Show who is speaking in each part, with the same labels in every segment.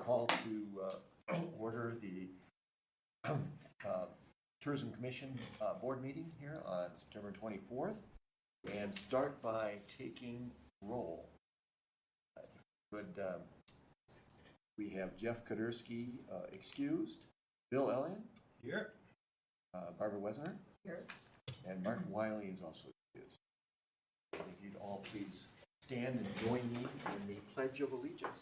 Speaker 1: call to order the Tourism Commission board meeting here on September 24th and start by taking roll. We have Jeff Kudersky excused, Bill Elliott
Speaker 2: here,
Speaker 1: Barbara Wesner
Speaker 3: here, and
Speaker 1: Mark Wiley is also excused. If you'd all please stand and join me in the Pledge of Allegiance.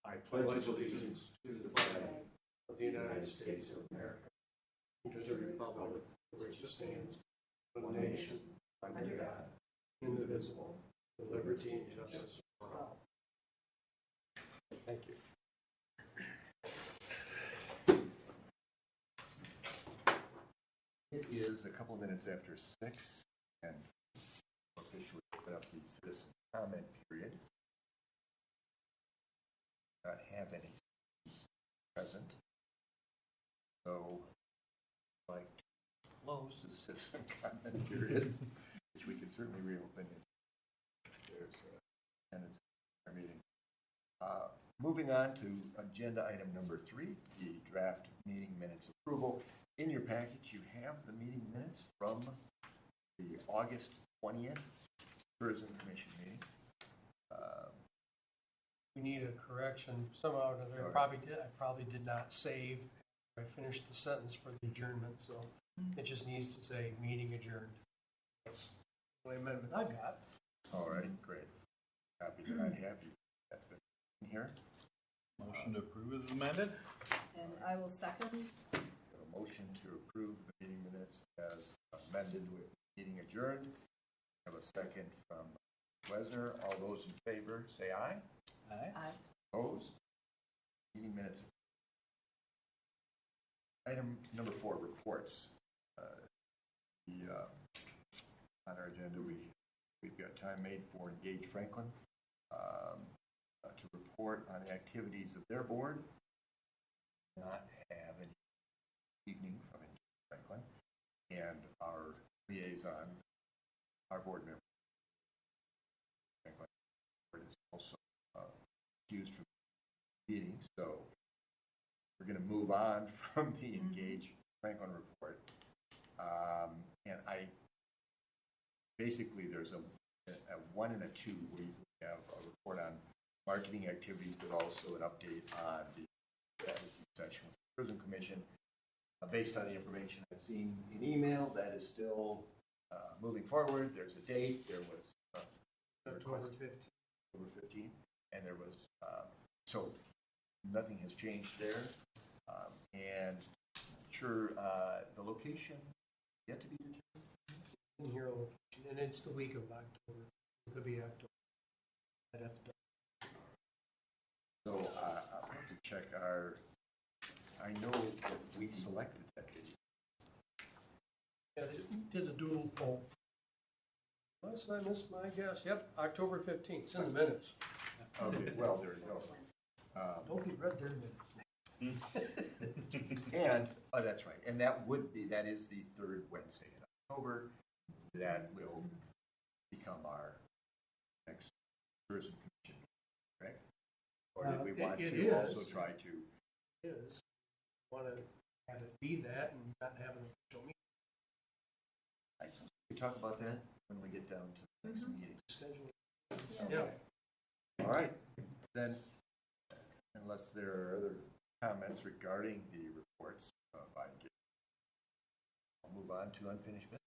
Speaker 1: I pledge allegiance to the flag
Speaker 2: of the United States of America, and to the republic for which it stands, one nation, under God, indivisible, with liberty and justice for all.
Speaker 1: Thank you. It is a couple of minutes after 6, and officially set up the citizen comment period. Not have any present, so I'd like to close the citizen comment period, which we can certainly reopen if there's attendance in our meeting. Moving on to agenda item number 3, the draft meeting minutes approval. In your package, you have the meeting minutes from the August 20th Tourism Commission meeting.
Speaker 2: We need a correction somehow or another. I probably did not save. I finished the sentence for the adjournment, so it just needs to say meeting adjourned. That's the only amendment I've got.
Speaker 1: All right, great. Copy that I have. That's been in here.
Speaker 4: Motion to approve is amended.
Speaker 3: And I will second.
Speaker 1: A motion to approve the meeting minutes as amended with meeting adjourned. We have a second from Wesner. All those in favor say aye.
Speaker 4: Aye.
Speaker 3: Aye.
Speaker 1: Opposed? Meeting minutes. Item number 4, reports. On our agenda, we've got time made for Engage Franklin to report on the activities of their board. Not have any evening from Engage Franklin, and our liaison, our board member, Franklin, is also excused from the meeting, so we're going to move on from the Engage Franklin report. And I basically there's a 1 and a 2 where we have a report on marketing activities, but also an update on the strategy session with the Tourism Commission. Based on the information I've seen in email, that is still moving forward. There's a date. There was
Speaker 2: October 15th.
Speaker 1: October 15th, and there was so nothing has changed there. And sure, the location yet to be determined.
Speaker 2: In here, location, and it's the week of October. It could be October. I'd have to.
Speaker 1: So I'll have to check our. I know that we selected that date.
Speaker 2: Yeah, they did a dual poll. Unless I missed my guess. Yep, October 15th. It's in the minutes.
Speaker 1: Okay, well there you go.
Speaker 2: Nobody read their minutes.
Speaker 1: And that's right. And that is the 3rd Wednesday in October. That will become our next tourism commission, correct? Or did we want to also try to?
Speaker 2: It is. Want to have it be that and not have an official meeting.
Speaker 1: I suppose we talk about that when we get down to the next meeting.
Speaker 2: Schedule.
Speaker 1: Okay. All right. Then, unless there are other comments regarding the reports by Engage, I'll move on to unfinished business.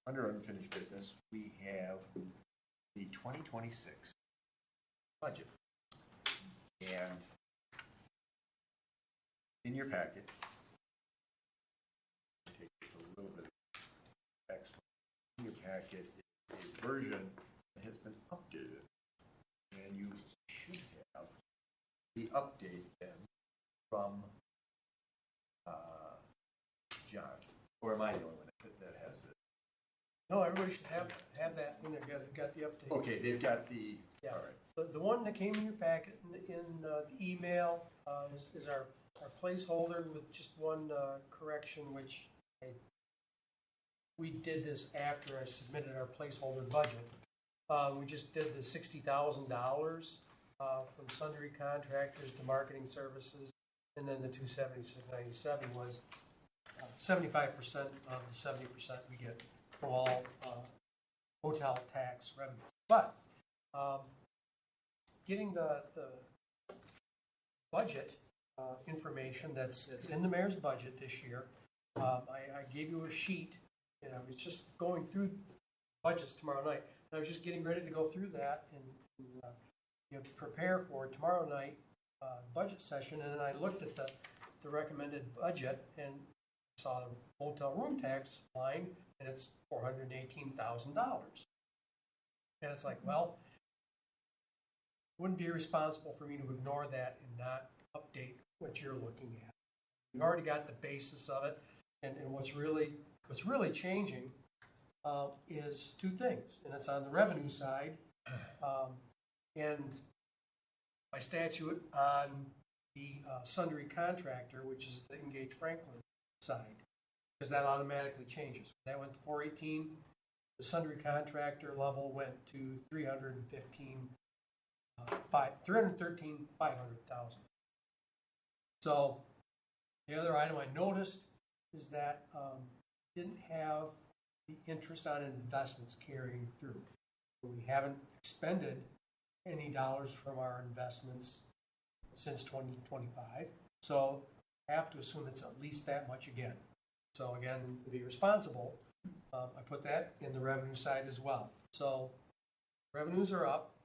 Speaker 1: Under unfinished business, we have the 2026 budget. And in your packet, take just a little bit of text. In your packet is a version that has been updated. And you should have the update then from John. Or am I the only one that has it?
Speaker 2: No, everybody should have that in there. Got the update.
Speaker 1: Okay, they've got the.
Speaker 2: Yeah.
Speaker 1: All right.
Speaker 2: The one that came in your packet in the email is our placeholder with just one correction, which we did this after I submitted our placeholder budget. We just did the $60,000 from sundry contractors to marketing services, and then the $276.97 was 75% of the 70% we get from all hotel tax revenue. But getting the budget information that's in the mayor's budget this year, I gave you a sheet, and I was just going through budgets tomorrow night. And I was just getting ready to go through that and prepare for tomorrow night budget session. And then I looked at the recommended budget and saw the hotel room tax line, and it's $418,000. And it's like, well, it wouldn't be responsible for me to ignore that and not update what you're looking at. You've already got the basis of it, and what's really changing is two things, and it's on the revenue side, and by statute on the sundry contractor, which is the Engage Franklin side, because that automatically changes. That went to 418. The sundry contractor level went to 313,500,000. So the other item I noticed is that didn't have the interest on investments carrying through. We haven't expended any dollars from our investments since 2025, so I have to assume it's at least that much again. So again, to be responsible, I put that in the revenue side as well. So revenues are up,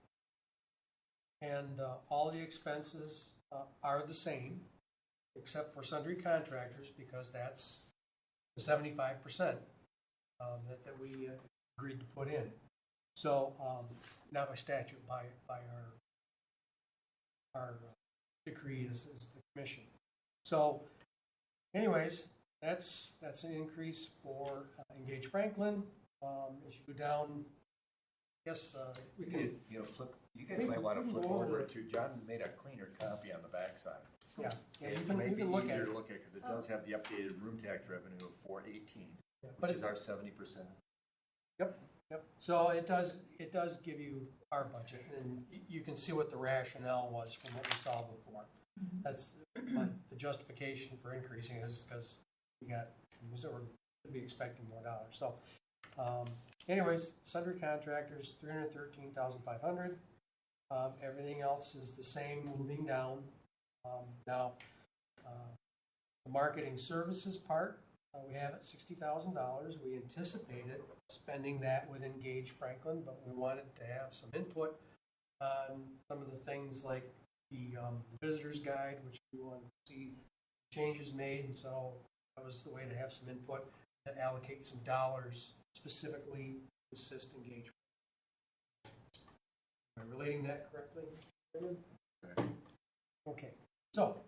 Speaker 2: and all the expenses are the same, except for sundry contractors, because that's the 75% that we agreed to put in. So not by statute, by our decree as the commission. So anyways, that's an increase for Engage Franklin. As you go down, I guess we can.
Speaker 1: Flip. You guys might want to flip over to. John made a cleaner copy on the backside.
Speaker 2: Yeah,
Speaker 1: It
Speaker 2: you
Speaker 1: may be
Speaker 2: can look at
Speaker 1: easier
Speaker 2: it.
Speaker 1: to look at because it does have the updated room tax revenue of 418,
Speaker 2: But
Speaker 1: which is our 70%.
Speaker 2: Yep. So it does give you our budget, and you can see what the rationale was from what we saw before. That's the justification for increasing is because we're going to be expecting more dollars. So, anyways, sundry contractors, 313,500. Everything else is the same, moving down. Now, the marketing services part, we have at $60,000. We anticipated spending that with Engage Franklin, but we wanted to have some input on some of the things like the visitor's guide, which we wanted to see changes made, and so that was the way to have some input, to allocate some dollars specifically to assist Engage. Am I relating that correctly? Okay, so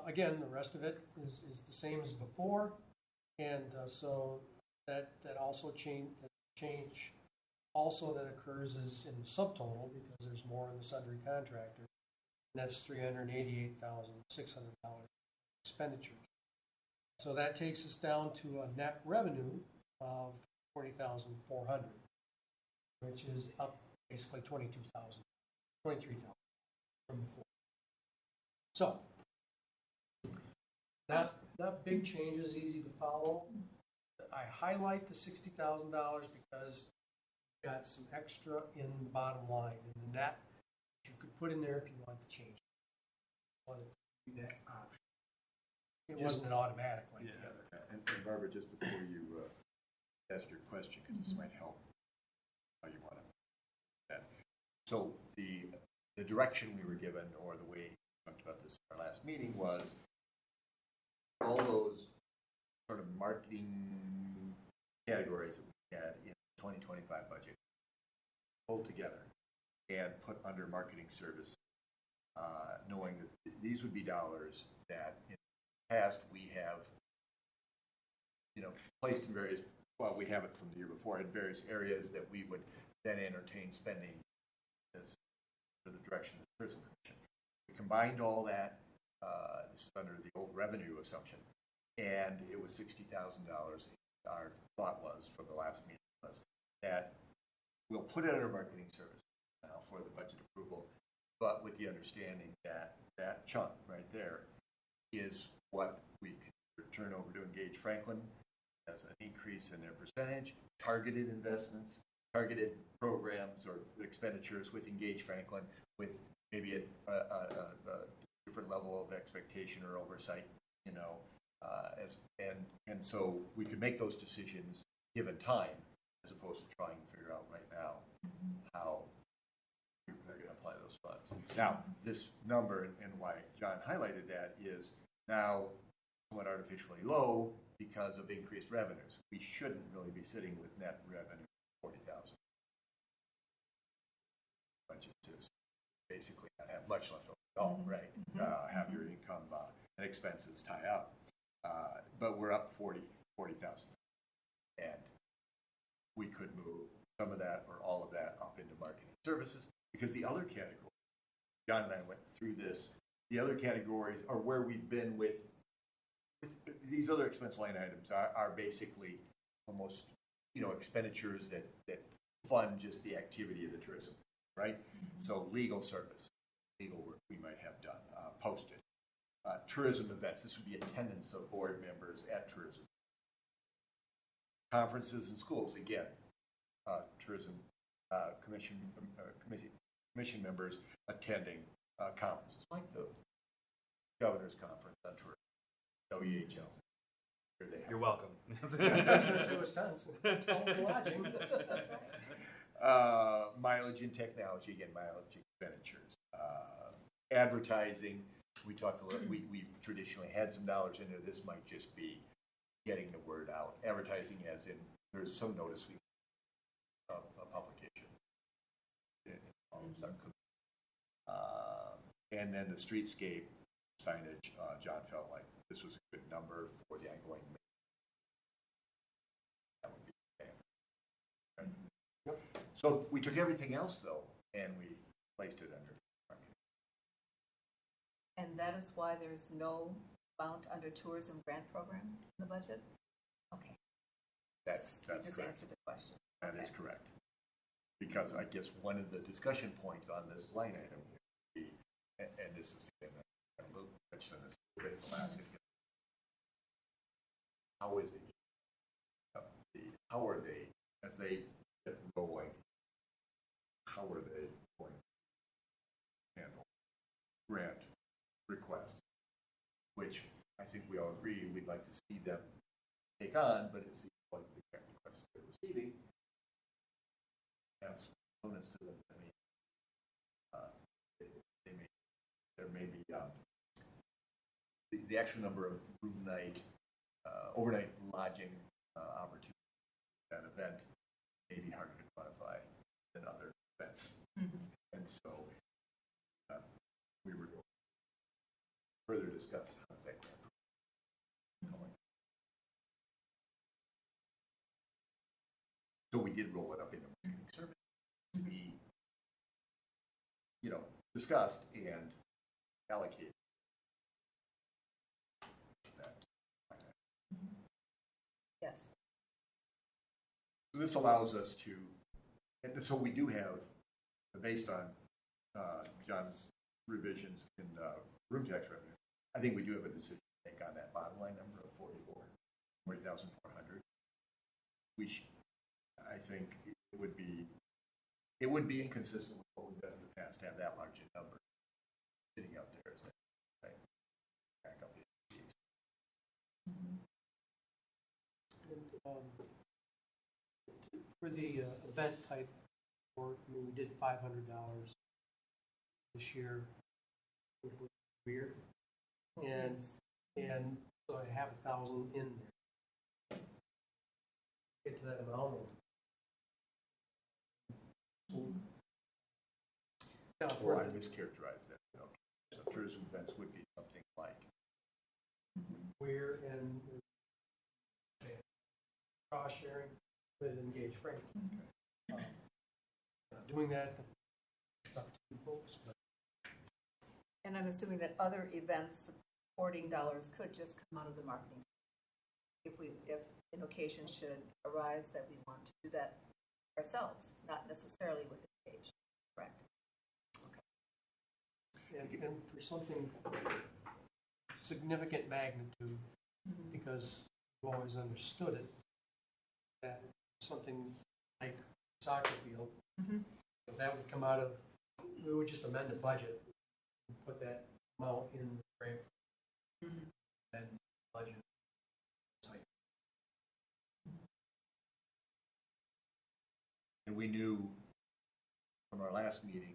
Speaker 2: again, the rest of it is the same as before, and so that also change also that occurs is in the subtotal because there's more in the sundry contractor, and that's $388,600 expenditures. So that takes us down to a net revenue of $40,400, which is up basically $23,000 from before. So not big changes, easy to follow. I highlight the $60,000 because you got some extra in the bottom line, and the net you could put in there if you want to change it. Want to do that option. It wasn't an automatic like the other.
Speaker 1: And Barbara, just before you ask your question, because this might help how you want to do that. So the direction we were given, or the way we talked about this in our last meeting, was all those sort of marketing categories that we had in the 2025 budget pulled together and put under marketing service, knowing that these would be dollars that in the past we have placed in various, well, we have it from the year before in various areas that we would then entertain spending as for the direction of the Tourism Commission. We combined all that. This is under the old revenue assumption, and it was $60,000. Our thought was from the last meeting was that we'll put it under marketing service now for the budget approval, but with the understanding that that chunk right there is what we can turn over to Engage Franklin as an increase in their percentage, targeted investments, targeted programs or expenditures with Engage Franklin, with maybe a different level of expectation or oversight, and so we could make those decisions given time, as opposed to trying to figure out right now how they're going to apply those funds. Now, this number, and why John highlighted that, is now somewhat artificially low because of increased revenues. We shouldn't really be sitting with net revenue of 40,000. Budget is basically not have much left over at all, right? Have your income and expenses tie up. But we're up 40,000. And we could move some of that or all of that up into marketing services, because the other category, John and I went through this, the other categories are where we've been with these other expense line items are basically almost, expenditures that fund just the activity of the tourism, right? So legal service, legal work we might have done, posted. Tourism events, this would be attendance of board members at tourism. Conferences and schools, again, tourism commission members attending conferences like the Governor's Conference on Tourism, OEHL.
Speaker 4: You're welcome.
Speaker 2: Lodging.
Speaker 3: That's right.
Speaker 1: Mileage and technology, again, mileage expenditures. Advertising, we talked a little, we traditionally had some dollars into this, might just be getting the word out. Advertising as in, there's some notice we a publication. And then the streetscape signage, John felt like this was a good number for the ongoing. That would be okay. Right? Yep. So we took everything else though, and we placed it under marketing.
Speaker 3: And that is why there's no amount under tourism grant program in the budget? Okay.
Speaker 1: That's
Speaker 3: You just
Speaker 1: correct.
Speaker 3: answered the question.
Speaker 1: That is correct. Because I guess one of the discussion points on this line item would be, and this is again, I mentioned this a bit in the last video. How is it? How are they, as they get rolling, how are they going to handle grant requests? Which I think we all agree we'd like to see them take on, but it seems like the grant requests they're receiving have some components to them. I mean, there may be the actual number of room night, overnight lodging opportunities at that event may be harder to quantify than other events. And so we were going to further discuss how is that grant going. So we did roll it up into marketing service to be, discussed and allocated. That.
Speaker 3: Yes.
Speaker 1: So this allows us to, and so we do have, based on John's revisions in room tax revenue, I think we do have a decision to make on that bottom line number of 40,400. I think it would be inconsistent with what we've done in the past to have that large a number sitting out there as a back up.
Speaker 2: For the event type work, we did $500 this year, which was weird, and so I have 1,000 in there. Get to that amount.
Speaker 1: Or I mischaracterized that. Okay. So tourism events would be something like
Speaker 2: We're in cost sharing with Engage Franklin. Doing that, it's up to you folks. But
Speaker 3: And I'm assuming that other events supporting dollars could just come out of the marketing. If an occasion should arise that we want to do that ourselves, not necessarily with Engage, correct?
Speaker 2: And for something significant magnitude, because we've always understood it, that something like soccer field, that would come out of, we would just amend the budget and put that amount in the grant and budget.
Speaker 1: And we knew from our last meeting,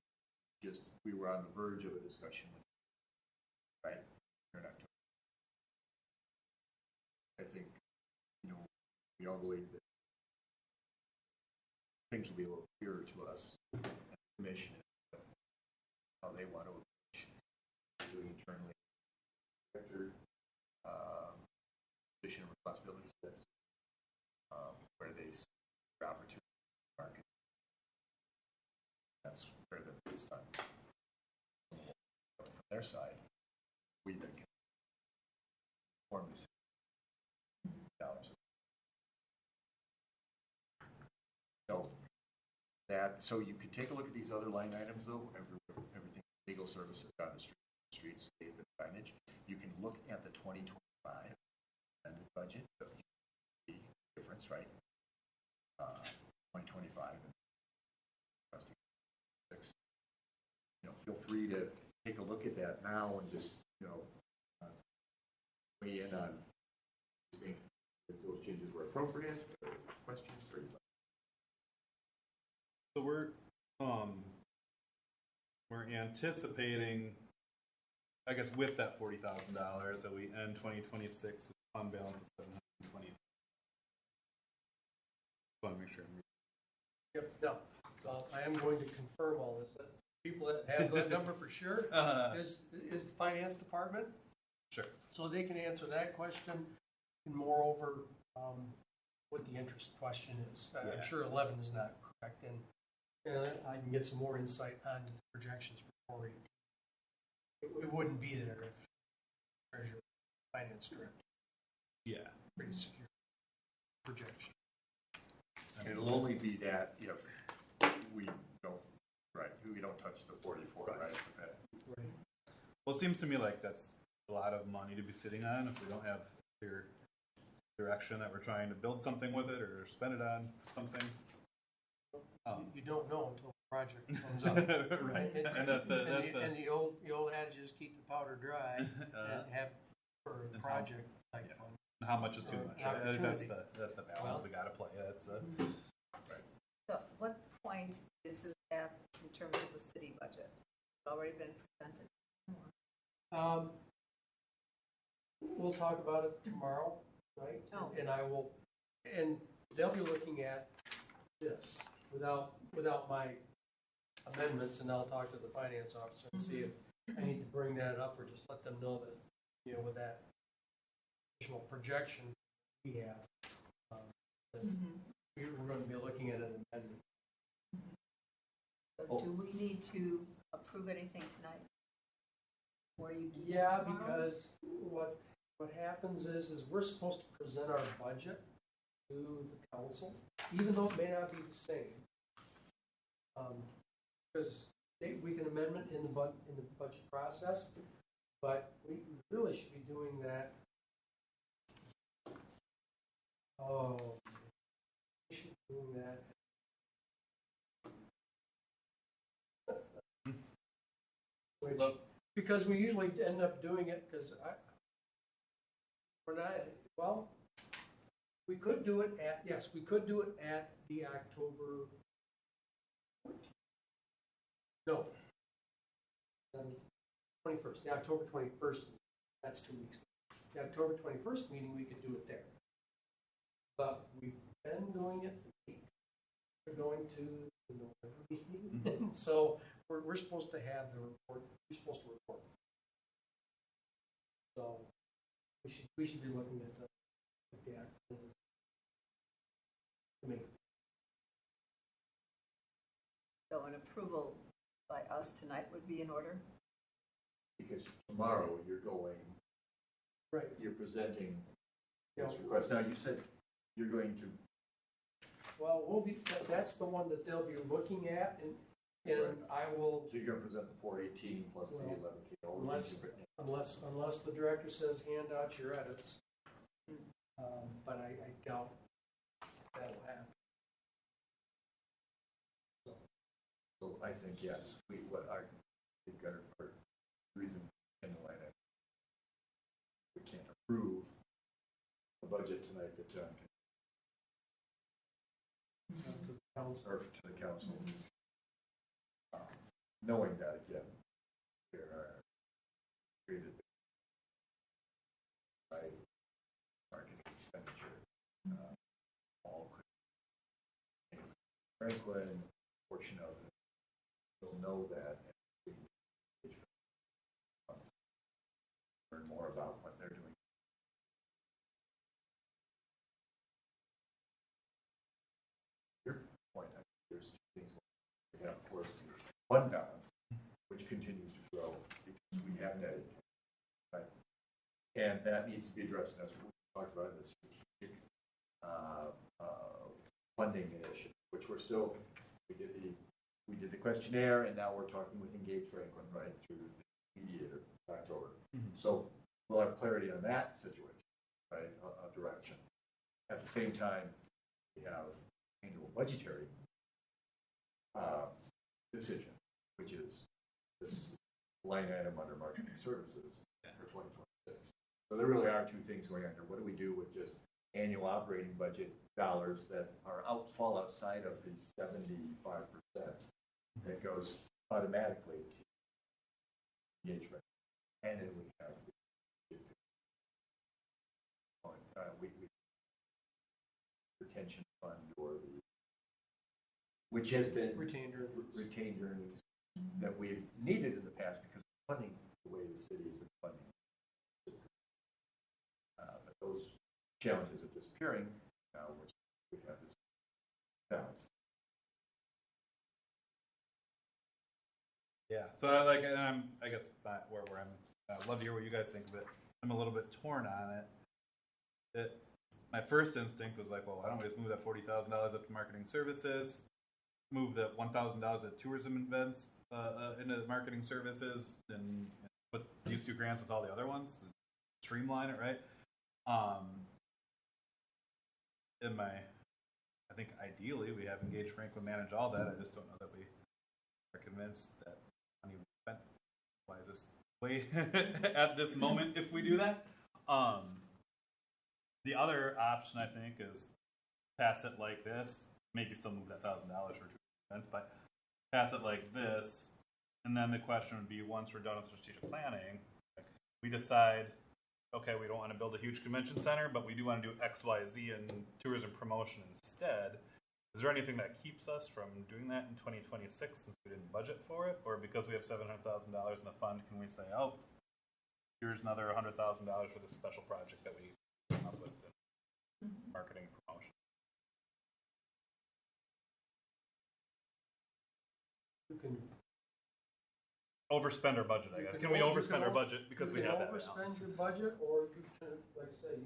Speaker 1: just we were on the verge of a discussion with, right? We're not doing- I think, we all believe that things will be a little clearer to us, and the commission, how they want to approach doing internally. Director, position and responsibility steps, where they see the opportunity in the market. That's where they're based on. From their side, we then can form this dollars. So you can take a look at these other line items though, everything, legal services on the streets, state and signage. You can look at the 2025 amended budget, so you see the difference, right? 2025 and 2026. Feel free to take a look at that now and just, weigh in on if those changes were appropriate, or questions, or
Speaker 5: So we're anticipating, I guess, with that $40,000 that we end 2026 with fund balance of $720. I want to make sure.
Speaker 2: Yep, no, I am going to confirm all this. People that have that number for sure is the finance department.
Speaker 5: Sure.
Speaker 2: So they can answer that question, and moreover, what the interest question is. I'm sure 11 is not correct, and I can get some more insight onto the projections for 418. It wouldn't be there if Treasurer Finance Director.
Speaker 5: Yeah.
Speaker 2: Pretty secure projection.
Speaker 1: and it'll only be that if we don't, right, we don't touch the 44, right? That,
Speaker 2: Right.
Speaker 5: Well, it seems to me like that's a lot of money to be sitting on if we don't have clear direction that we're trying to build something with it or spend it on something.
Speaker 2: You don't know until the project comes up.
Speaker 5: Right.
Speaker 2: And the old adage is keep the powder dry and have for a project type fund.
Speaker 5: How much is too much? Right? I think that's the balance
Speaker 2: Well,
Speaker 5: we got to play. That's
Speaker 1: right.
Speaker 3: So what point is this at in terms of the city budget? It's already been presented.
Speaker 2: We'll talk about it tomorrow, right?
Speaker 3: Oh.
Speaker 2: And they'll be looking at this without my amendments, and I'll talk to the finance officer and see if I need to bring that up or just let them know that, with that additional projection we have, that we're going to be looking at an amendment.
Speaker 3: So do we need to approve anything tonight? Or you do that
Speaker 2: Yeah,
Speaker 3: tomorrow?
Speaker 2: because what happens is we're supposed to present our budget to the council, even though it may not be the same. Because we can amend it in the budget process, but we really should be doing that. We should be doing that. Because we usually end up doing it because we could do it at the October 14th. No, 21st, the October 21st, that's 2 weeks. The October 21st meeting, we could do it there. But we've been doing it late. We're going to the November meeting. So we're supposed to have the report, we're supposed to report. So we should be looking at the October to make.
Speaker 3: So an approval by us tonight would be in order?
Speaker 1: Because tomorrow you're presenting this request. Now, you said you're going to
Speaker 2: Well, that's the one that they'll be looking at, and I will,
Speaker 1: So you're gonna present the 418 plus the
Speaker 2: Well,
Speaker 1: 11K.
Speaker 2: unless the director says hand out your edits. But I doubt that'll happen.
Speaker 1: So I think, yes, we've got our reason in the line item. We can't approve the budget tonight that John can,
Speaker 2: To the council.
Speaker 1: or to the council. Knowing that, again, there are created by marketing expenditure, all Franklin, portion of it, you'll know that and learn more about what they're doing. Your point, I think there's two things. We have, of course, the fund balance, which continues to grow because we have netted, right? And that needs to be addressed. And that's what we talked about in the strategic funding initiative, which we're still, we did the questionnaire, and now we're talking with Engage Franklin, right, through the mediator in October. So we'll have clarity on that situation, right, a direction. At the same time, we have annual budgetary decision, which is this line item under marketing services for 2026. So there really are two things going on here. What do we do with just annual operating budget dollars that are fall outside of the 75% that goes automatically to engagement? And then we have retention fund, or which has been
Speaker 2: Retained earnings.
Speaker 1: retained earnings that we've needed in the past because of funding the way the city has been funding. But those challenges are disappearing now. We have this balance.
Speaker 5: Yeah. So and I guess not where I'm. I'd love to hear what you guys think of it. I'm a little bit torn on it. My first instinct was like, well, why don't we just move that $40,000 up to marketing services, move the $1,000 at tourism events into marketing services, and put these two grants with all the other ones, streamline it, right? I think ideally we have Engage Franklin manage all that. I just don't know that we are convinced that money will be spent wisest way at this moment if we do that. The other option, I think, is pass it like this. Maybe still move that $1,000 for two events, but pass it like this. And then the question would be, once we're done with strategic planning, we decide, okay, we don't want to build a huge convention center, but we do want to do X, Y, Z in tourism promotion instead. Is there anything that keeps us from doing that in 2026 since we didn't budget for it? Or because we have $700,000 in the fund, can we say, oh, here's another $100,000 for this special project that we came up with in marketing promotion?
Speaker 2: You can
Speaker 5: Overspend our budget, I guess. Can we overspend our budget because we have that balance?
Speaker 2: You can overspend your budget, or you can, like I say,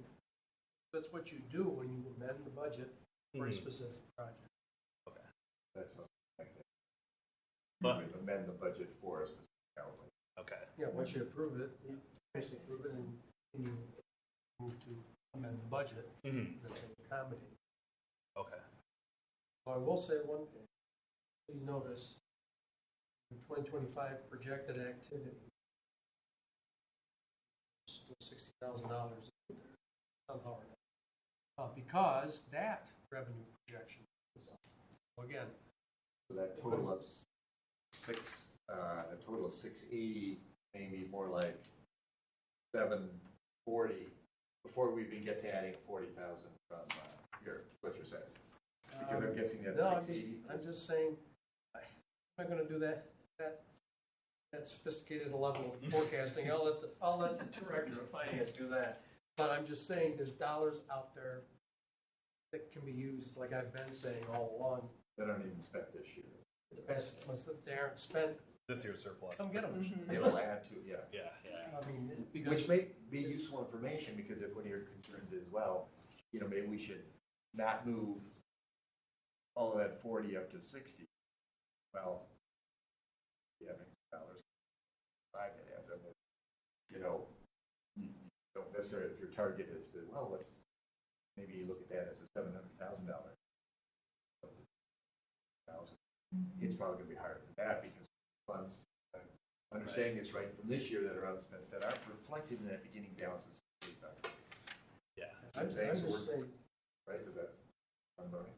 Speaker 2: that's what you do when you amend the budget for a specific project.
Speaker 5: Okay.
Speaker 1: That's something like that.
Speaker 5: But-
Speaker 1: We amend the budget for a specific outlay.
Speaker 5: Okay.
Speaker 2: Yeah, once you approve it, you basically approve it, and you move to amend the budget
Speaker 5: Mm-hmm.
Speaker 2: that's accommodated.
Speaker 5: Okay.
Speaker 2: So I will say one thing. Please notice the 2025 projected activity, still $60,000 somehow or another. Because that revenue projection is up. So again,
Speaker 1: So that total of a total of 680, maybe more like 740 before we even get to adding 40,000 from here. What you're saying? Because I'm guessing that's
Speaker 2: no,
Speaker 1: 680.
Speaker 2: I'm just saying, I'm not going to do that sophisticated level of forecasting. I'll let the director of finance do that. But I'm just saying, there's dollars out there that can be used, like I've been saying all along.
Speaker 1: That aren't even spent this year.
Speaker 2: The past months that they aren't spent,
Speaker 5: This year's surplus.
Speaker 2: come get them.
Speaker 1: It'll add to, yeah.
Speaker 5: Yeah, yeah.
Speaker 2: I mean, because
Speaker 1: Which may be useful information, because if one of your concerns is, well, maybe we should not move all of that 40 up to 60, well, you have dollars, five, it adds up. You know, you don't necessarily, if your target is to, well, let's, maybe you look at that as a $700,000. It's probably going to be higher than that because funds, understanding this right from this year that are unspent, that aren't reflected in that beginning balance of 60,000.
Speaker 5: Yeah.
Speaker 2: I'm
Speaker 1: saying, so
Speaker 2: just
Speaker 1: we're-
Speaker 2: saying,
Speaker 1: Right? Does that sound about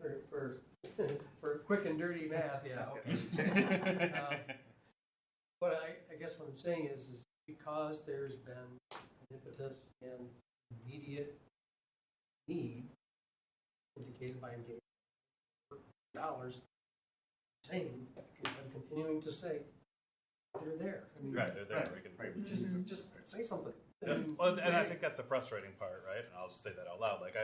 Speaker 1: right?
Speaker 2: for quick and dirty math, yeah, okay. But I guess what I'm saying is because there's been an impetus and immediate need indicated by engagement dollars, saying, I'm continuing to say, they're there. I mean,
Speaker 5: Right, they're there. We can.
Speaker 1: Right.
Speaker 2: just say something.
Speaker 5: Yeah. Well, and I think that's the frustrating part, right? And I'll just say that out loud. Like,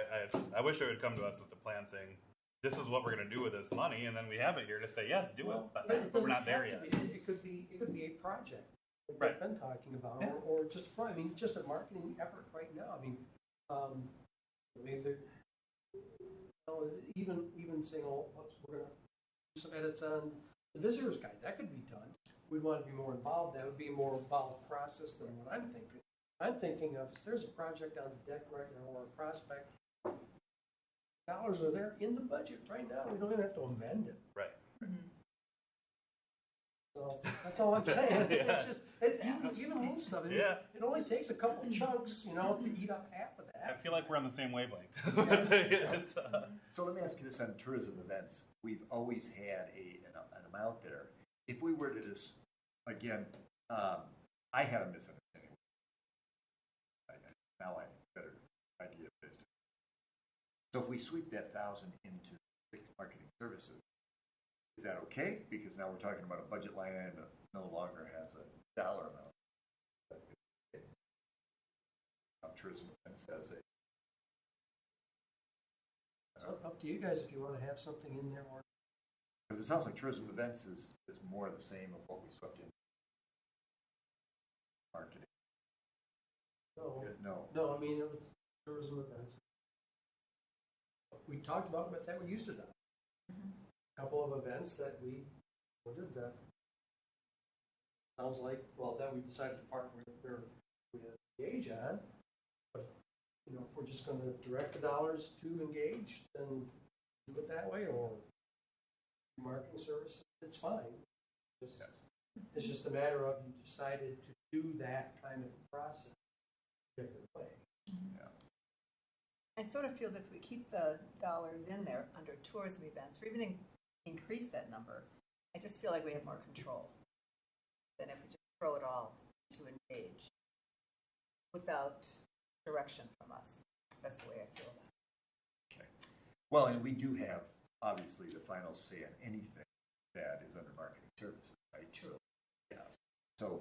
Speaker 5: I wish they would come to us with the plan saying, this is what we're going to do with this money, and then we have it here to say, yes, do it. But
Speaker 2: it
Speaker 5: we're
Speaker 2: doesn't
Speaker 5: not there
Speaker 2: have
Speaker 5: yet.
Speaker 2: to be. It could be a project like
Speaker 5: Right.
Speaker 2: we've been talking about,
Speaker 5: Yeah.
Speaker 2: or just just a marketing effort right now. I mean, maybe they're, even saying, oh, we're going to do some edits on the visitor's guide. That could be done. We'd want to be more involved. That would be a more involved process than what I'm thinking. I'm thinking of, if there's a project on the deck right now or a prospect, dollars are there in the budget right now. We don't even have to amend it.
Speaker 5: Right.
Speaker 2: So that's all I'm saying.
Speaker 5: Yeah.
Speaker 2: Even most stuff.
Speaker 5: Yeah.
Speaker 2: It only takes a couple chunks, to eat up half of
Speaker 5: I
Speaker 2: that.
Speaker 5: feel like we're on the same wavelength. It's,
Speaker 1: So let me ask you this on tourism events. We've always had an amount there. If we were to just, again, I had a misunderstanding. Now I have a better idea of this. So if we sweep that 1,000 into marketing services, is that okay? Because now we're talking about a budget line item that no longer has a dollar amount. Tourism events has a.
Speaker 2: It's up to you guys if you want to have something in there. Or
Speaker 1: Because it sounds like tourism events is more of the same of what we swept in. Marketing. No.
Speaker 2: no, I mean, it was tourism events. We talked about that we used to do. A couple of events that we did that. Sounds like, well, that we decided to partner where we engage on. But, if we're just going to direct the dollars to engage, then do it that way, or marketing services, it's fine. It's just a matter of you decided to do that kind of process a different way.
Speaker 1: Yeah.
Speaker 3: I sort of feel that if we keep the dollars in there under tourism events, or even increase that number, I just feel like we have more control than if we just throw it all to engage without direction from us. That's the way I feel about it.
Speaker 1: Okay. Well, and we do have, obviously, the final say on anything that is under marketing services, right?
Speaker 3: True.
Speaker 1: So, yeah. So,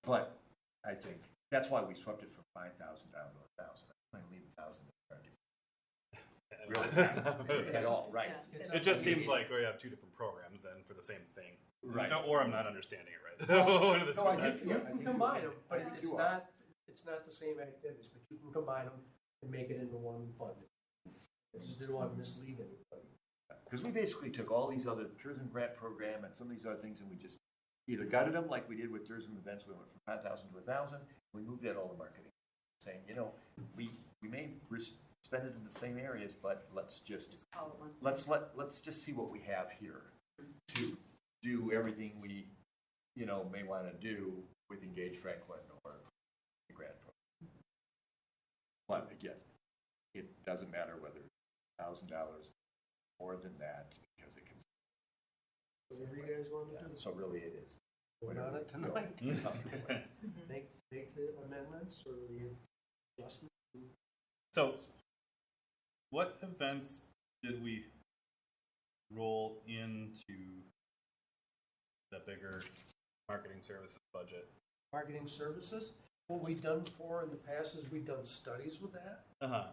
Speaker 1: but I think that's why we swept it from 5,000 down to 1,000. I leave 1,000 really at all, right?
Speaker 3: Yeah,
Speaker 5: It just seems like we have two different programs then for the same thing.
Speaker 1: Right.
Speaker 5: Or I'm not understanding it right.
Speaker 1: Well,
Speaker 5: One of the
Speaker 1: no,
Speaker 5: two.
Speaker 1: I think
Speaker 2: You
Speaker 1: I
Speaker 2: can
Speaker 1: think
Speaker 2: combine
Speaker 1: you
Speaker 2: them,
Speaker 1: are.
Speaker 2: but
Speaker 1: I think
Speaker 2: it's
Speaker 1: you are.
Speaker 2: not the same activities, but you can combine them and make it into one fund. I just didn't want to mislead anybody.
Speaker 1: Because we basically took all these other tourism grant program and some of these other things, and we just either gutted them like we did with tourism events. We went from 5,000 to 1,000. We moved that all to marketing, saying, we may spend it in the same areas, but let's just
Speaker 3: Just call it one.
Speaker 1: let's just see what we have here to do everything we may want to do with Engage Franklin or the grant program. But again, it doesn't matter whether $1,000 more than that because it can.
Speaker 2: Whatever you guys want to do.
Speaker 1: So really, it is.
Speaker 2: Vote on it
Speaker 1: Whatever
Speaker 2: tonight.
Speaker 1: we feel comfortable with.
Speaker 2: Make the amendments or the adjustments.
Speaker 5: So, what events did we roll into the bigger marketing services budget?
Speaker 2: Marketing services. What we've done before in the past is we've done studies with that.
Speaker 5: Uh-huh.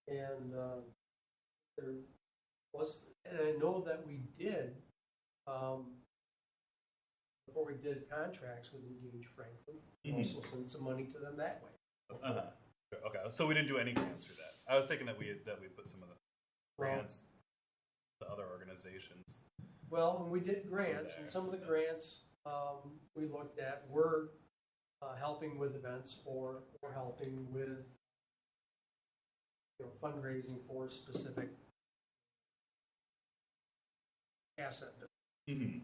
Speaker 2: And there was, and I know that we did, before we did contracts with Engage Franklin, we also sent some money to them that way.
Speaker 5: Uh-huh. Okay, so we didn't do any grants through that. I was thinking that we put some of the grants to other organizations.
Speaker 2: Well, when we did grants, and some of the grants we looked at were helping with events or helping with fundraising for specific asset.
Speaker 5: Mm-hmm.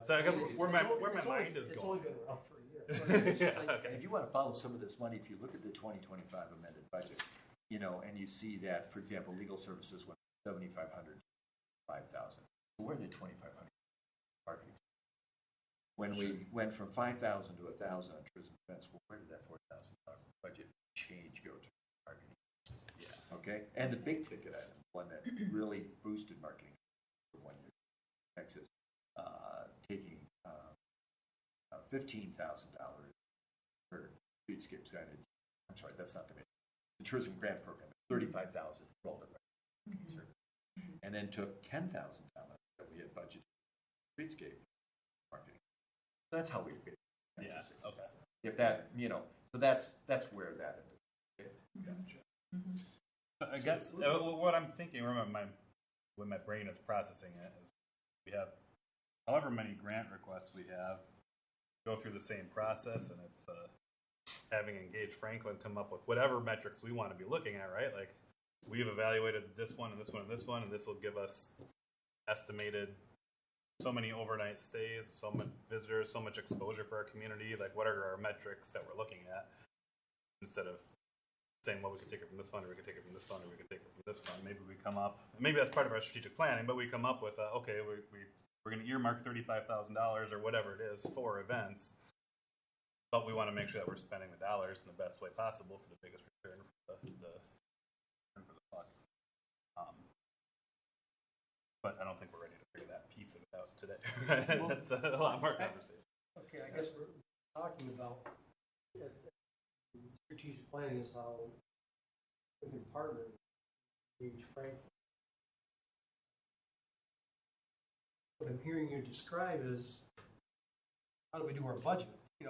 Speaker 5: So I guess where my mind is
Speaker 2: It's
Speaker 5: going.
Speaker 2: only been around for a year. So it's just like-
Speaker 5: Okay.
Speaker 1: If you want to follow some of this money, if you look at the 2025 amended budget, and you see that, for example, legal services went from 7,500 to 5,000. Where did 2,500 marketing? When we went from 5,000 to 1,000 on tourism events, well, where did that $4,000 budget change go to marketing?
Speaker 5: Yeah.
Speaker 1: Okay, and the big ticket item, one that really boosted marketing for 1 year, Texas, taking $15,000 for streetscape signage. I'm sorry, that's not the tourism grant program. $35,000 rolled it right. And then took $10,000 that we had budgeted for streetscape marketing. So that's how we get.
Speaker 5: Yeah. Okay.
Speaker 1: If that, so that's where that is.
Speaker 5: Gotcha. I guess what I'm thinking, when my brain is processing it, is we have however many grant requests we have, go through the same process, and it's having Engage Franklin come up with whatever metrics we want to be looking at, right? Like, we've evaluated this one and this one and this one, and this will give us estimated so many overnight stays, so much visitors, so much exposure for our community. Like, what are our metrics that we're looking at? Instead of saying, well, we could take it from this fund, or we could take it from this fund, or we could take it from this fund. Maybe we come up, maybe that's part of our strategic planning, but we come up with, okay, we're going to earmark $35,000 or whatever it is for events, but we want to make sure that we're spending the dollars in the best way possible for the biggest return for the buck. But I don't think we're ready to figure that piece of it out today.
Speaker 2: Well,
Speaker 5: That's a lot more conversation.
Speaker 2: Okay, I guess we're talking about strategic planning is how we can partner with Engage Franklin. What I'm hearing you describe is how do we do our budget? We're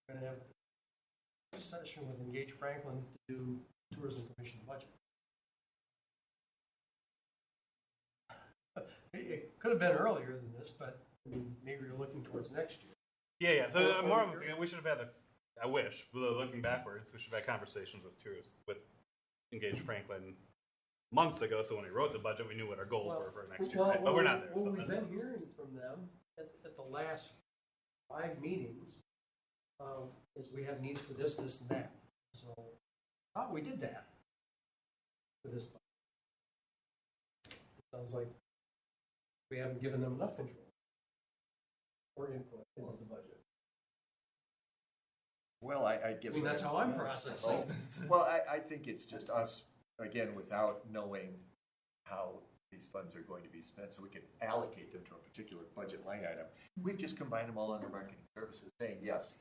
Speaker 2: going to have a session with Engage Franklin to do Tourism Commission budget. It could have been earlier than this, but maybe you're looking towards next year.
Speaker 5: Yeah. So more of a thing, we should have had I wish, looking backwards, we should have had conversations with Engage Franklin months ago. So when we wrote the budget, we knew what our goals were for next year. Right? But we're not there.
Speaker 2: What
Speaker 5: So
Speaker 2: we've been hearing from them at the last 5 meetings is we have needs for this, this, and that. So we did that for this budget. It sounds like we haven't given them enough control or input into the budget.
Speaker 1: Well, I guess.
Speaker 2: That's how I'm processing things.
Speaker 1: Well, I think it's just us, again, without knowing how these funds are going to be spent, so we can allocate them to a particular budget line item. We've just combined them all under marketing services, saying, yes,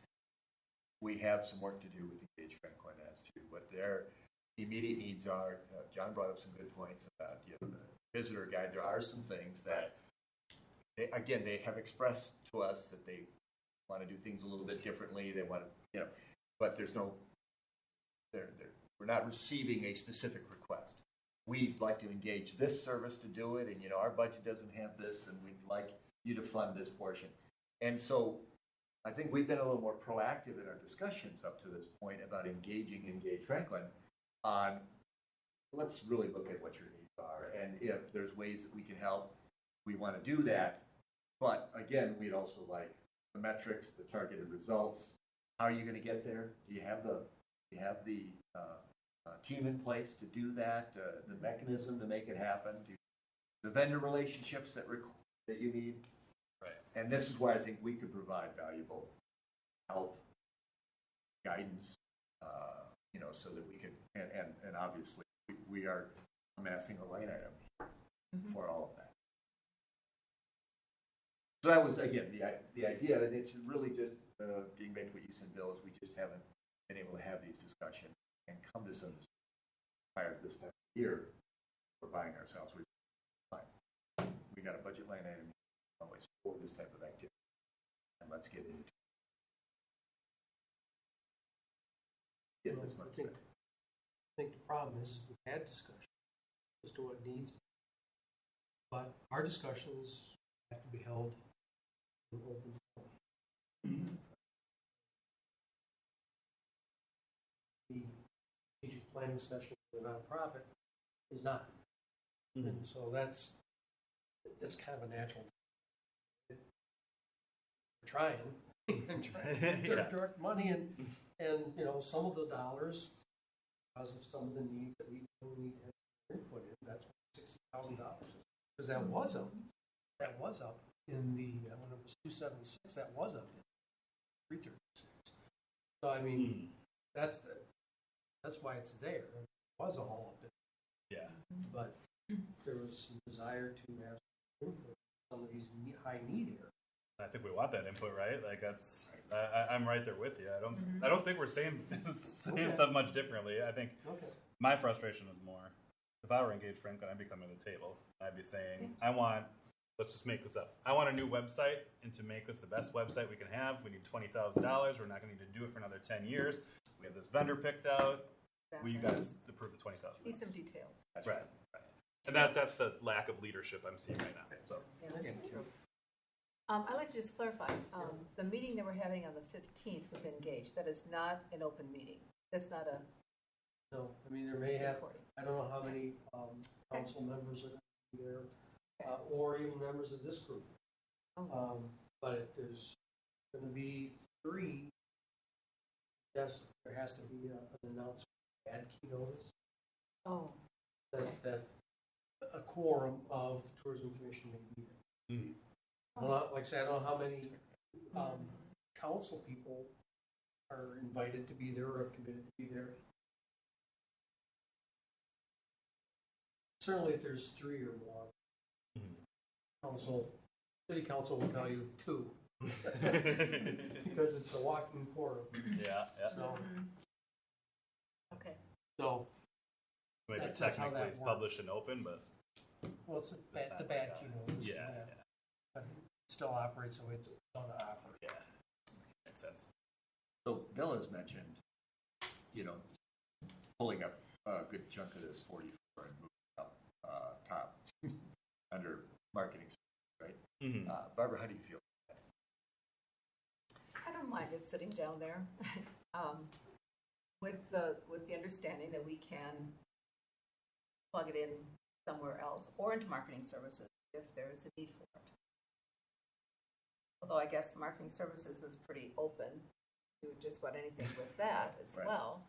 Speaker 1: we have some work to do with Engage Franklin as to what their immediate needs are. John brought up some good points about the visitor guide. There are some things that, they have expressed to us that they want to do things a little bit differently. They want to, but there's no, we're not receiving a specific request. We'd like to engage this service to do it, and our budget doesn't have this, and we'd like you to fund this portion. And so I think we've been a little more proactive in our discussions up to this point about engaging Engage Franklin on, let's really look at what your needs are, and if there's ways that we can help, we want to do that. But again, we'd also like the metrics, the targeted results. How are you going to get there? Do you have the team in place to do that? The mechanism to make it happen? The vendor relationships that you need?
Speaker 5: Right.
Speaker 1: And this is where I think we could provide valuable help, guidance, so that we can, and obviously we are amassing a line item for all of that. So that was, again, the idea, and it's really just getting back to what you said, Bill, is we just haven't been able to have these discussions and come to some prior to this time of year. We're buying ourselves, which is fine. We got a budget line item always for this type of activity, and let's get into it. get this much
Speaker 2: I
Speaker 1: spent.
Speaker 2: think the problem is we've had discussion as to what needs, but our discussions have to be held in open forum. The strategic planning session for the nonprofit is not. And so that's kind of a natural. We're trying and trying to direct money and you know, some of the dollars, because of some of the needs that we need to have input in, that's $60,000. Because that was up in the, when it was 276, that was up in 336. So I mean, that's why it's there. It was all up in,
Speaker 5: Yeah.
Speaker 2: but there was some desire to have some input in some of these high need areas.
Speaker 5: I think we want that input, right? Like that's, I'm right there with you. I don't think we're saying stuff much differently. I think
Speaker 2: Okay.
Speaker 5: my frustration is more, if I were engaged Franklin, I'd be coming to the table. I'd be saying, let's just make this up. I want a new website, and to make this the best website we can have, we need $20,000. We're not going to need to do it for another 10 years. We have this vendor picked out. Will you guys approve the $20,000?
Speaker 3: Need some details.
Speaker 5: Right. And that's the lack of leadership I'm seeing right now. So.
Speaker 3: Yeah, that's true. I'd like to just clarify, the meeting that we're having on the 15th with Engage, that is not an open meeting. That's not a
Speaker 2: No, I mean, there may have,
Speaker 3: recording.
Speaker 2: I don't know how many council members are going to be there, or even members of this group. But if there's going to be 3, yes, there has to be an announcement, ad key notice,
Speaker 3: Oh,
Speaker 2: that a quorum of the Tourism Commission may be there.
Speaker 5: Mm.
Speaker 2: Well, like I said, I don't know how many council people are invited to be there or have committed to be there. Certainly, if there's 3 or more, city council will tell you 2 because it's a walking quorum.
Speaker 5: Yeah.
Speaker 2: So,
Speaker 3: okay.
Speaker 5: Maybe
Speaker 2: That's how
Speaker 5: technically
Speaker 2: that
Speaker 5: it's
Speaker 2: works.
Speaker 5: published and open, but
Speaker 2: well, it's the bad key notice.
Speaker 5: yeah.
Speaker 2: But it still operates the way it's going to operate.
Speaker 5: Yeah. Makes sense.
Speaker 1: So Bill has mentioned, you know, pulling up a good chunk of this 44 and moving up top under marketing, right?
Speaker 5: Mm-hmm.
Speaker 1: Barbara, how do you feel?
Speaker 3: I don't mind it sitting down there, with the understanding that we can plug it in somewhere else or into marketing services if there's a need for it. Although I guess marketing services is pretty open to just about anything with that as
Speaker 1: Right.
Speaker 3: well.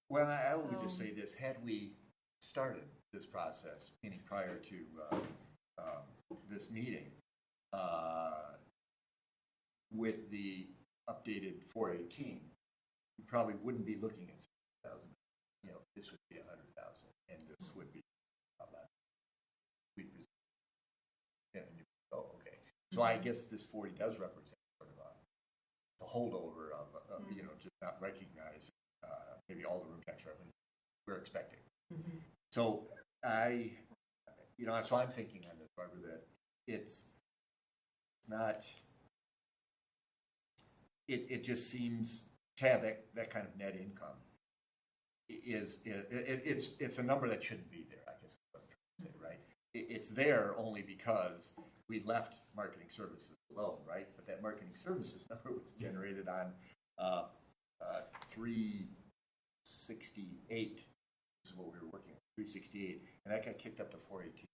Speaker 1: Well, I would just say this: had we started this process, meaning prior to this meeting, with the updated 418, we probably wouldn't be looking at 6,000. You know, this would be 100,000, and this would be less. We'd be, okay. So I guess this 40 does represent sort of a holdover of you know, just not recognize maybe all the room tax revenue we're expecting. So you know, so I'm thinking on this, Barbara, that it's not. It just seems to have that kind of net income it's a number that shouldn't be there, I guess is what I'm trying to say, right? It's there only because we left marketing services alone, right? But that marketing services number was generated on 368. This is what we were working with, 368, and that got kicked up to 418.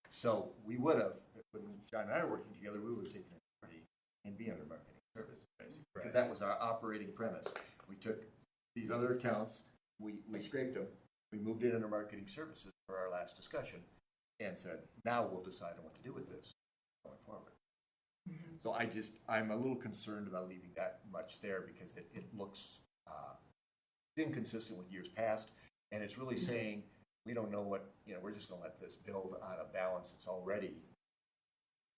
Speaker 1: So we would have, when John and I were working together, we would have taken it 40 and be under marketing services, basically, because that was our operating premise. We took these other accounts, we scraped them, we moved it under marketing services for our last discussion, and said, now we'll decide on what to do with this going forward. So I'm a little concerned about leaving that much there because it looks inconsistent with years past, and it's really saying we don't know what, we're just going to let this build on a balance that's already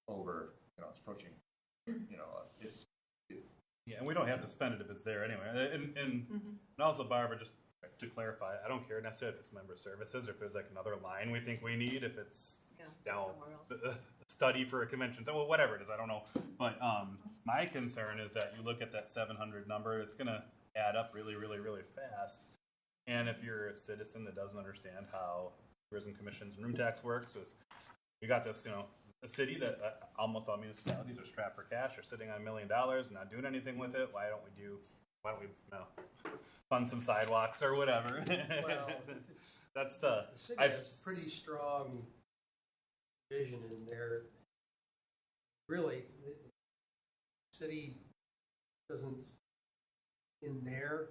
Speaker 1: over, it's approaching, it's.
Speaker 5: Yeah, and we don't have to spend it if it's there anyway. And also, Barbara, just to clarify, I don't care necessarily if it's member services or if there's like another line we think we need, if it's
Speaker 3: somewhere else.
Speaker 5: Study for a convention, so whatever it is, I don't know. But my concern is that you look at that 700 number, it's gonna add up really, really, really fast. And if you're a citizen that doesn't understand how tourism commissions and room tax works, is we got this, a city that almost all municipalities are strapped for cash, are sitting on $1 million, not doing anything with it. Why don't we fund some sidewalks or whatever?
Speaker 2: Well,
Speaker 5: That's
Speaker 2: the city has pretty strong vision in there. Really, the city doesn't, in their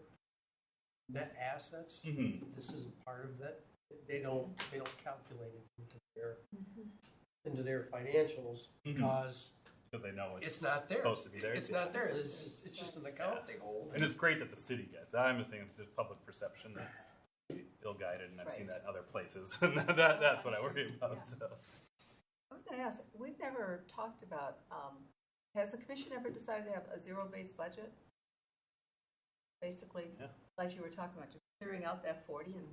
Speaker 2: net assets, this isn't part of that. They don't calculate it into their financials because
Speaker 5: they know it's
Speaker 2: not there.
Speaker 5: Supposed to be there.
Speaker 2: It's not there. It's just an account they hold.
Speaker 5: And it's great that the city gets. I'm just thinking there's public perception that's ill-guided, and I've seen that in other places. And that's what I worry about.
Speaker 3: Yeah.
Speaker 5: So.
Speaker 3: I was going to ask, we've never talked about, has the commission ever decided to have a zero-based budget? Basically, like you were talking about, just clearing out that 40 and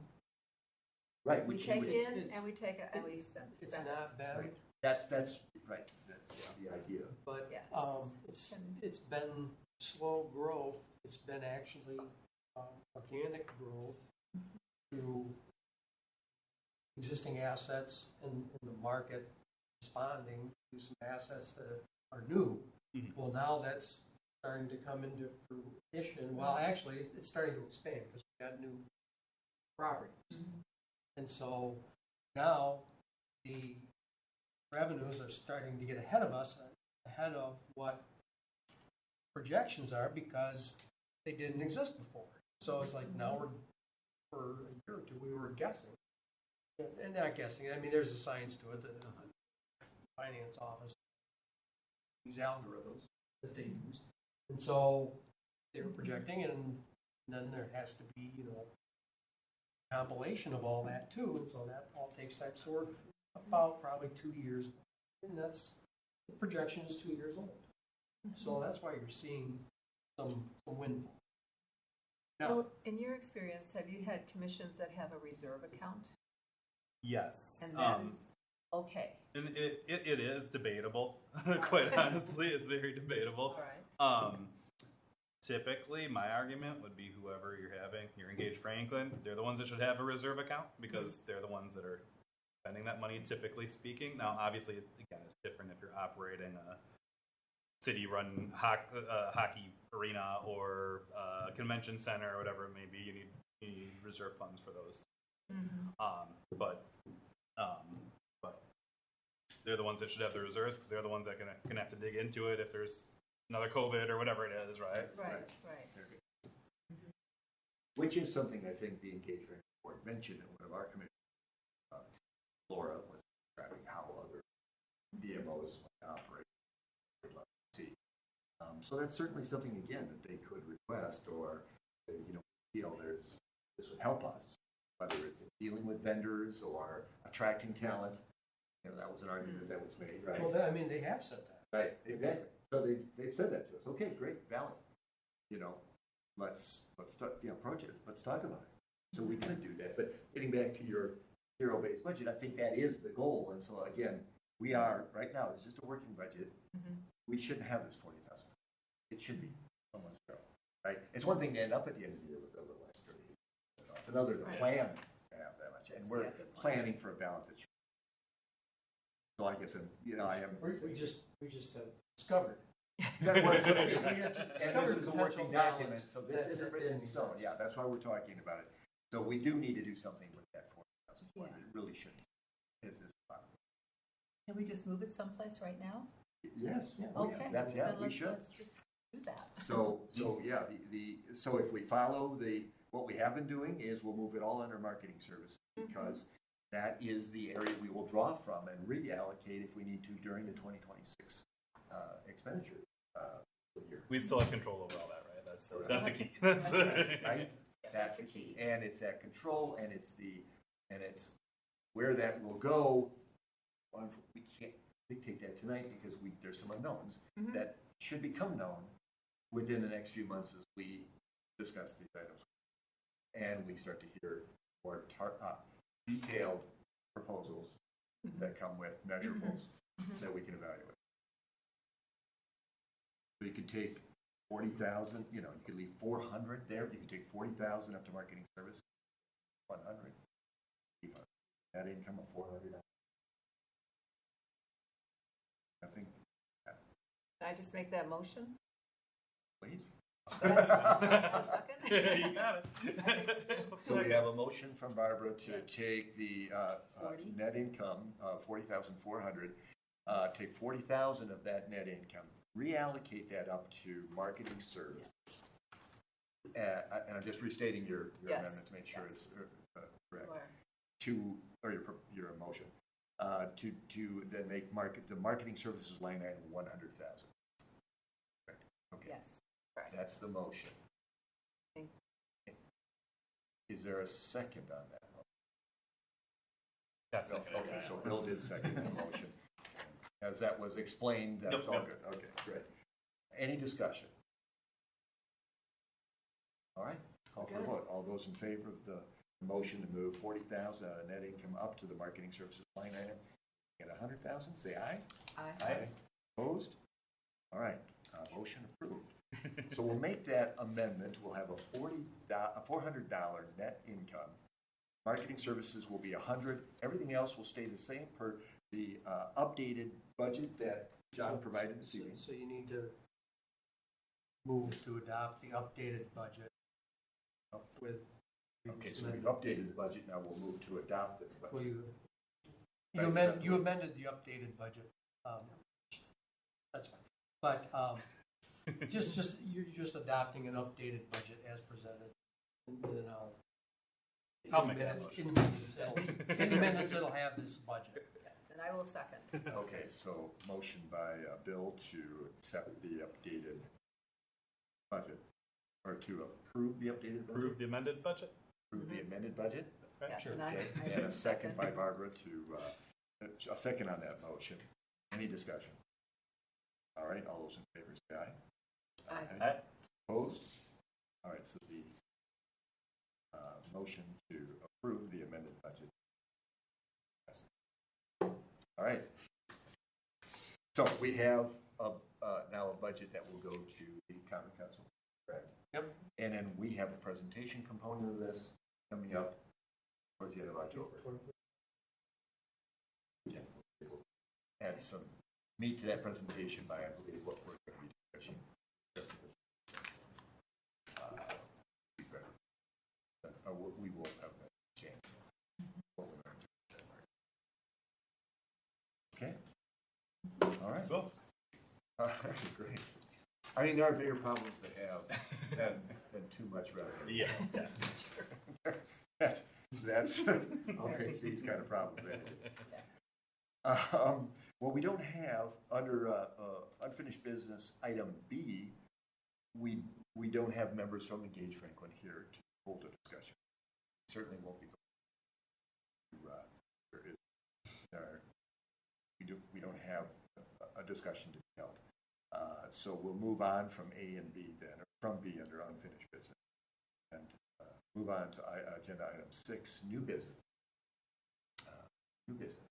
Speaker 1: Right.
Speaker 3: we take in and we take it and we spend
Speaker 2: It's
Speaker 3: it.
Speaker 2: not bad.
Speaker 1: Right. That's right. That's the idea.
Speaker 2: But
Speaker 3: Yes.
Speaker 2: it's been slow growth. It's been actually organic growth through existing assets and the market responding to some assets that are new. Well, now that's starting to come into fruition. Well, actually, it's starting to expand because we've got new properties. And so now the revenues are starting to get ahead of us, ahead of what projections are because they didn't exist before. So it's like now for a year or two, we were guessing. And not guessing. I mean, there's a science to it. The finance office, these algorithms that they use. And so they were projecting, and then there has to be, compilation of all that too. And so that all takes time. So we're about probably 2 years, and that's the projection is 2 years old. So that's why you're seeing some windfall. Now,
Speaker 3: Well, in your experience, have you had commissions that have a reserve account?
Speaker 5: Yes.
Speaker 3: And that's okay.
Speaker 5: And it is debatable. Quite honestly, it's very debatable.
Speaker 3: All right.
Speaker 5: Typically, my argument would be whoever you're having, your Engaged Franklin, they're the ones that should have a reserve account because they're the ones that are spending that money, typically speaking. Now, obviously, again, it's different if you're operating a city-run hockey arena or a convention center or whatever it may be. You need reserve funds for those. But they're the ones that should have the reserves because they're the ones that can have to dig into it if there's another COVID or whatever it is, right?
Speaker 3: Right.
Speaker 1: Which is something I think the engagement report mentioned in one of our commissions. Laura was describing how other DMOs operate. We'd love to see. So that's certainly something, again, that they could request or, feel this would help us, whether it's in dealing with vendors or attracting talent. That was an argument that was made, right?
Speaker 2: well, they have said that.
Speaker 1: Right, exactly. So they've said that to us. Okay, great, valid. Let's start, approach it. Let's talk about it. So we could do that. But getting back to your zero-based budget, I think that is the goal. And so again, we are right now. It's just a working budget. We shouldn't have this 40,000. It should be almost zero, right? It's one thing to end up at the end of the year with a little extra. It's another to plan to have that much, and we're planning for a balance. So I guess I am.
Speaker 2: We just have discovered.
Speaker 1: That was,
Speaker 2: We have just
Speaker 1: and
Speaker 2: discovered
Speaker 1: this is a working
Speaker 2: potential
Speaker 1: document,
Speaker 2: balance
Speaker 1: so this
Speaker 2: that
Speaker 1: isn't written in
Speaker 2: didn't
Speaker 1: stone.
Speaker 2: exist.
Speaker 1: Yeah, that's why we're talking about it. So we do need to do something with that 40,000 fund.
Speaker 3: Yeah.
Speaker 1: It really shouldn't. This is fun.
Speaker 3: Can we just move it someplace right now?
Speaker 1: Yes.
Speaker 2: Yeah.
Speaker 1: Oh,
Speaker 3: Okay.
Speaker 1: That's
Speaker 3: Then
Speaker 1: we should.
Speaker 3: Let's just do that.
Speaker 1: So yeah, so if we follow what we have been doing is we'll move it all under marketing services because that is the area we will draw from and reallocate if we need to during the 2026 expenditure year.
Speaker 5: We still have control over all that, right? That's the key. That's
Speaker 1: Right? That's the key. And it's that control and it's where that will go. We can't dictate that tonight because there's some unknowns that should become known within the next few months as we discuss these items. And we start to hear more detailed proposals that come with measurables that we can evaluate. So you could take 40,000, you know, you could leave 400 there, you could take 40,000 up to marketing services, 100. Net income of 400. I think,
Speaker 3: Can I just make that motion?
Speaker 1: please.
Speaker 3: A second?
Speaker 5: You got it.
Speaker 1: So we have a motion from Barbara to
Speaker 3: Yes.
Speaker 1: take the
Speaker 3: 40.
Speaker 1: net income of 40,400, take 40,000 of that net income, reallocate that up to marketing services. And I'm just restating your
Speaker 3: Yes.
Speaker 1: amendment to make sure
Speaker 3: Yes.
Speaker 1: it's correct.
Speaker 3: Where?
Speaker 1: Or your motion, to then make the marketing services line item 100,000. Correct. Okay.
Speaker 3: Yes, correct.
Speaker 1: That's the motion.
Speaker 3: Thank-
Speaker 1: Is there a second on that motion?
Speaker 5: Yes,
Speaker 1: Bill? Okay, so Bill did second the motion. As that was explained, that's
Speaker 5: Nope,
Speaker 1: all
Speaker 5: nope.
Speaker 1: good. Okay, great. Any discussion? All right, call for a
Speaker 3: Good.
Speaker 1: vote. All those in favor of the motion to move 40,000 out of net income up to the marketing services line item at 100,000, say aye.
Speaker 3: Aye.
Speaker 1: Opposed? All right, motion approved. So we'll make that amendment. We'll have a $400 net income. Marketing services will be 100. Everything else will stay the same per the updated budget that John provided this evening.
Speaker 2: So you need to move to adopt the updated budget with.
Speaker 1: Okay, so we've updated the budget. Now we'll move to adopt this
Speaker 2: Well,
Speaker 1: budget.
Speaker 2: you amended the updated budget. That's fine. But you're just adopting an updated budget as presented. And then
Speaker 5: I'll make that motion.
Speaker 2: in the minutes, it'll have this budget.
Speaker 3: Yes, and I will second.
Speaker 1: Okay, so motion by Bill to accept the updated budget, or to approve the updated budget?
Speaker 5: Approve the amended budget?
Speaker 1: Approve the amended budget?
Speaker 5: Right?
Speaker 3: Yes,
Speaker 5: Sure.
Speaker 3: and I
Speaker 1: And a
Speaker 3: will
Speaker 1: second by Barbara to, a second on that motion. Any discussion? All right, all those in favor say aye.
Speaker 3: Aye.
Speaker 5: Aye.
Speaker 1: Opposed? All right, so the motion to approve the amended budget. Yes. All right. So we have now a budget that will go to the Common Council, correct?
Speaker 2: Yep.
Speaker 1: And then we have a presentation component of this coming up towards the end of October. Yeah. Add some meat to that presentation by, I believe, what we're going to be discussing. We will have that change. Okay? All right.
Speaker 5: Cool.
Speaker 1: All right, great. I mean, there are bigger problems to have than too much revenue.
Speaker 5: Yeah.
Speaker 1: That's I'll take these kind of problems. Well, we don't have, under unfinished business item B, we don't have members from Engage Franklin here to hold a discussion. Certainly won't be. We don't have a discussion to be held. So we'll move on from A and B then, or from B under unfinished business, and move on to agenda item 6, new business. New business.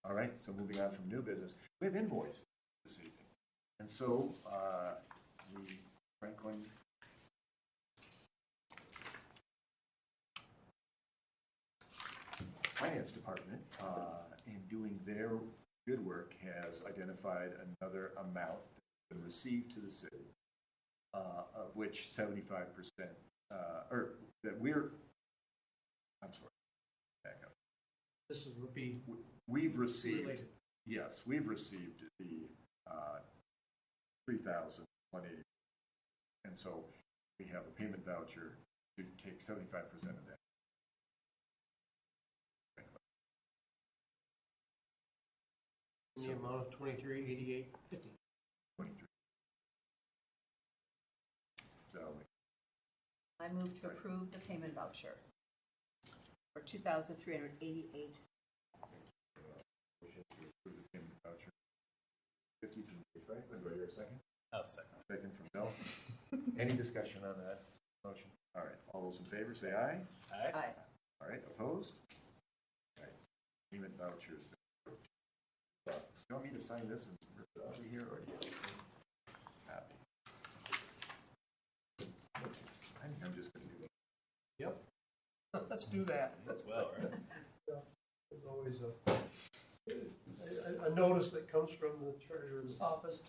Speaker 1: All right, so moving on from new business, we have invoice this evening. And so the Franklin Finance Department, in doing their good work, has identified another amount that's been received to the city, of which 75%, or that I'm sorry, back up.
Speaker 2: This would be
Speaker 1: We've received,
Speaker 2: related.
Speaker 1: yes, we've received the 3,180, and so we have a payment voucher to take 75% of that.
Speaker 2: In the amount of $23,8850.
Speaker 1: 23. So
Speaker 3: I move to approve the payment voucher for $2,388.
Speaker 1: motion to approve the payment voucher. 50 from Dave Franklin. Do I hear a second?
Speaker 5: I'll second.
Speaker 1: Second from Bill. Any discussion on that motion? All right, all those in favor say aye.
Speaker 5: Aye.
Speaker 3: Aye.
Speaker 1: All right, opposed? All right, payment vouchers. You want me to sign this and rip it out of here, or do you? Happy. I think I'm just gonna do it.
Speaker 2: Yep. Let's do that.
Speaker 5: As well, right?
Speaker 2: There's always a notice that comes from the treasurer's office.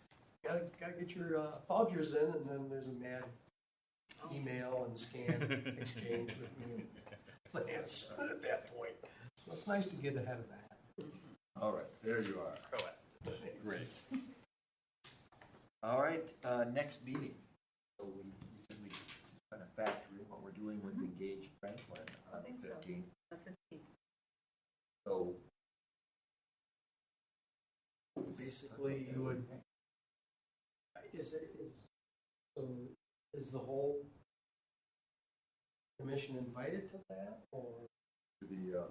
Speaker 2: Gotta get your vouchers in, and then there's a mad email and scan exchange with me and Lance at that point. So it's nice to get ahead of that.
Speaker 1: All right, there you are.
Speaker 5: Proactive.
Speaker 1: Great. All right, next meeting. So we said we just kind of factor in what we're doing with Engage Franklin on
Speaker 3: I think
Speaker 1: the
Speaker 3: so.
Speaker 1: 15th.
Speaker 3: The 15th.
Speaker 1: So
Speaker 2: Basically, you would, is the whole commission invited to that, or?
Speaker 1: to the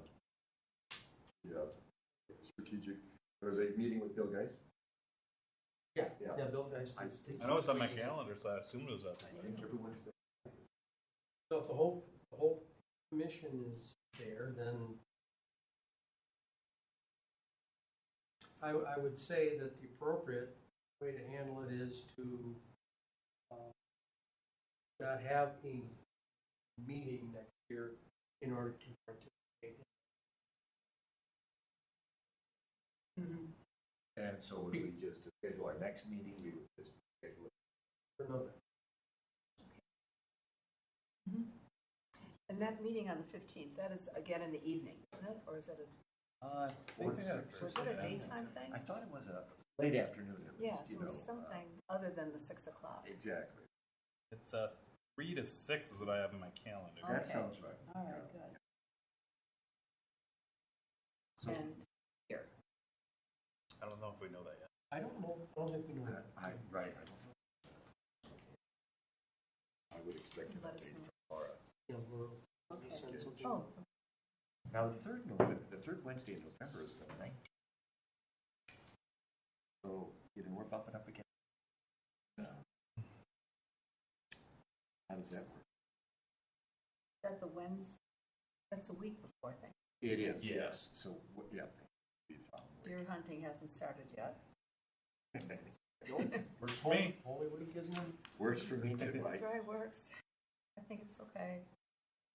Speaker 1: strategic, or the meeting with Bill Geist?
Speaker 2: Yeah,
Speaker 1: Yeah.
Speaker 2: yeah, Bill Geist.
Speaker 1: I think
Speaker 5: I know it's on my calendar, so I assumed it was up.
Speaker 1: I think everyone's there.
Speaker 2: So if the whole commission is there, then I would say that the appropriate way to handle it is to not have a meeting next year in order to participate.
Speaker 1: And so would we just to schedule our next meeting, we would just schedule it.
Speaker 2: For November.
Speaker 3: And that meeting on the 15th, that is again in the evening, isn't it? Or is it
Speaker 5: I
Speaker 1: Four
Speaker 5: think
Speaker 1: to
Speaker 5: I have
Speaker 1: six.
Speaker 3: was it a daytime thing?
Speaker 1: I thought it was a late afternoon. It was,
Speaker 3: Yeah,
Speaker 1: you
Speaker 3: so it was
Speaker 1: know,
Speaker 3: something other than the 6 o'clock.
Speaker 1: Exactly.
Speaker 5: It's 3 to 6 is what I have in my calendar.
Speaker 1: That
Speaker 3: Okay.
Speaker 1: sounds right.
Speaker 3: All right,
Speaker 1: Yeah.
Speaker 3: good.
Speaker 1: So,
Speaker 3: And here,
Speaker 5: I don't know if we know that yet.
Speaker 2: I don't know, I don't think we know that.
Speaker 1: right, I don't know. I would expect an
Speaker 3: Let us
Speaker 1: update
Speaker 3: know.
Speaker 1: from Laura.
Speaker 2: You know, we're
Speaker 3: okay.
Speaker 2: essential.
Speaker 3: Oh,
Speaker 1: Now, the third Wednesday in November is the 19th. So, you know, we're bumping up against. How does that work?
Speaker 3: is that the Wednesday? That's a week before thing.
Speaker 1: It is,
Speaker 5: Yeah.
Speaker 1: yes. So, yeah.
Speaker 3: Deer hunting hasn't started yet.
Speaker 5: Works for me.
Speaker 2: Holy Week isn't it?
Speaker 1: Works for me too, right?
Speaker 3: That's right, works. I think it's okay.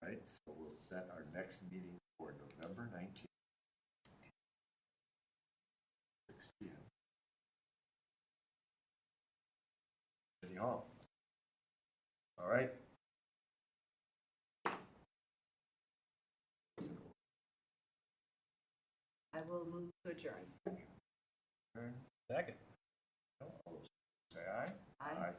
Speaker 1: Right, so we'll set our next meeting for November 19th. 6 p.m. City Hall. All right.
Speaker 3: I will move to adjourn.
Speaker 5: Second.
Speaker 1: All those say aye.
Speaker 3: Aye.